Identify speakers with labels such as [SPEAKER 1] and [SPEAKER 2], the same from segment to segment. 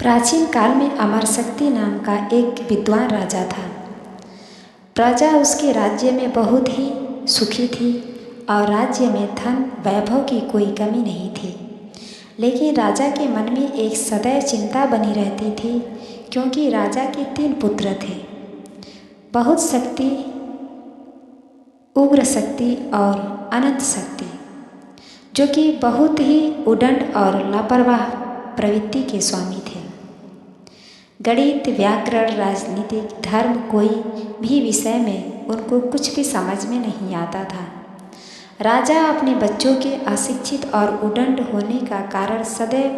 [SPEAKER 1] प्राचीन काल में अमरशक्ति नाम का एक विद्वान राजा था। प्रजा उसके राज्य में बहुत ही सुखी थी और राज्य में धन वैभव की कोई कमी नहीं थी। लेकिन राजा के मन में एक सदैव चिंता बनी रहती थी, क्योंकि राजा के 3 पुत्र थे, बहुत शक्ति, उग्र शक्ति और अनंत शक्ति, जो कि बहुत ही उद्दंड और लापरवाह प्रवृत्ति के स्वामी थे। गणित, व्याकरण, राजनीतिक, धर्म, कोई भी विषय में उनको कुछ भी समझ में नहीं आता था। राजा अपने बच्चों के अशिक्षित और उद्दंड होने का कारण सदैव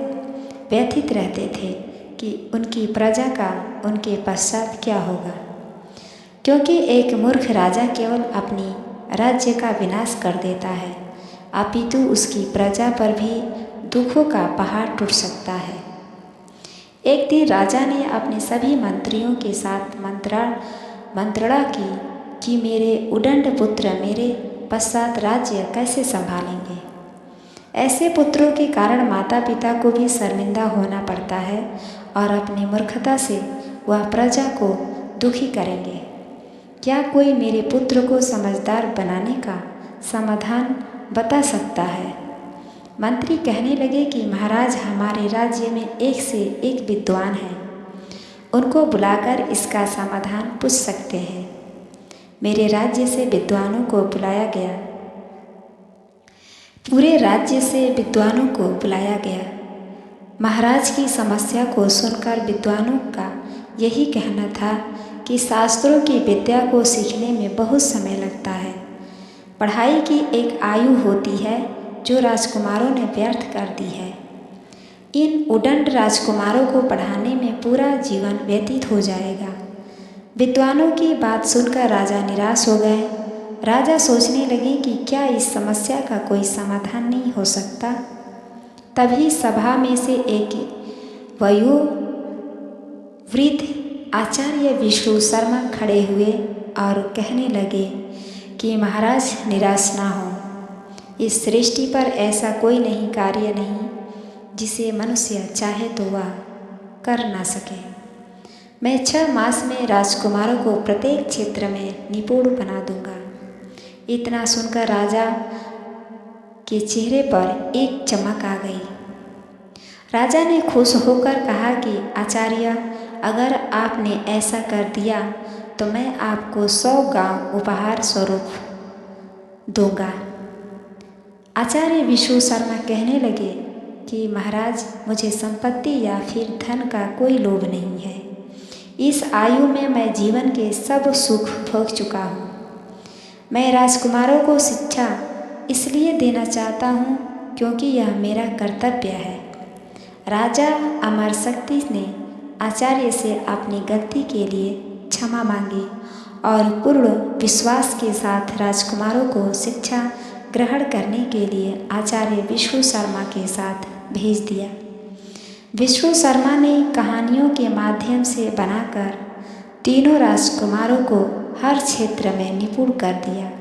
[SPEAKER 1] व्यथित रहते थे कि उनकी प्रजा का उनके पश्चात क्या होगा, क्योंकि एक मूर्ख राजा केवल अपनी राज्य का विनाश कर देता है, अपितु उसकी प्रजा पर भी दुखों का पहाड़ टूट सकता है। एक दिन राजा ने अपने सभी मंत्रियों के साथ मंत्रणा की कि मेरे उद्दंड पुत्र मेरे पश्चात राज्य कैसे संभालेंगे। ऐसे पुत्रों के कारण माता पिता को भी शर्मिंदा होना पड़ता है और अपनी मूर्खता से वह प्रजा को दुखी करेंगे। क्या कोई मेरे पुत्र को समझदार बनाने का समाधान बता सकता है? मंत्री कहने लगे कि महाराज, हमारे राज्य में एक से एक विद्वान हैं, उनको बुलाकर इसका समाधान पूछ सकते हैं। मेरे राज्य से विद्वानों को बुलाया गया। पूरे राज्य से विद्वानों को बुलाया गया। महाराज की समस्या को सुनकर विद्वानों का यही कहना था कि शास्त्रों की विद्या को सीखने में बहुत समय लगता है। पढ़ाई की एक आयु होती है जो राजकुमारों ने व्यर्थ कर दी है। इन उद्दंड राजकुमारों को पढ़ाने में पूरा जीवन व्यतीत हो जाएगा। विद्वानों की बात सुनकर राजा निराश हो गए। राजा सोचने लगे कि क्या इस समस्या का कोई समाधान नहीं हो सकता। तभी सभा में से एक वयोवृद्ध आचार्य विष्णु शर्मा खड़े हुए और कहने लगे कि महाराज, निराश ना हो। इस सृष्टि पर ऐसा कोई नहीं कार्य नहीं जिसे मनुष्य चाहे तो वह कर ना सके। मैं 6 मास में राजकुमारों को प्रत्येक क्षेत्र में निपुण बना दूंगा। इतना सुनकर राजा के चेहरे पर एक चमक आ गई। राजा ने खुश होकर कहा कि आचार्य, अगर आपने ऐसा कर दिया तो मैं आपको 100 गांव उपहार स्वरूप दूंगा। आचार्य विष्णु शर्मा कहने लगे कि महाराज, मुझे संपत्ति या फिर धन का कोई लोभ नहीं है। इस आयु में मैं जीवन के सब सुख भोग चुका हूँ। मैं राजकुमारों को शिक्षा इसलिए देना चाहता हूँ क्योंकि यह मेरा कर्तव्य है। राजा अमरशक्ति ने आचार्य से अपनी गलती के लिए क्षमा मांगी और पूर्ण विश्वास के साथ राजकुमारों को शिक्षा ग्रहण करने के लिए आचार्य विष्णु शर्मा के साथ भेज दिया। विष्णु शर्मा ने कहानियों के माध्यम से बनाकर तीनों राजकुमारों को हर क्षेत्र में निपुण कर दिया।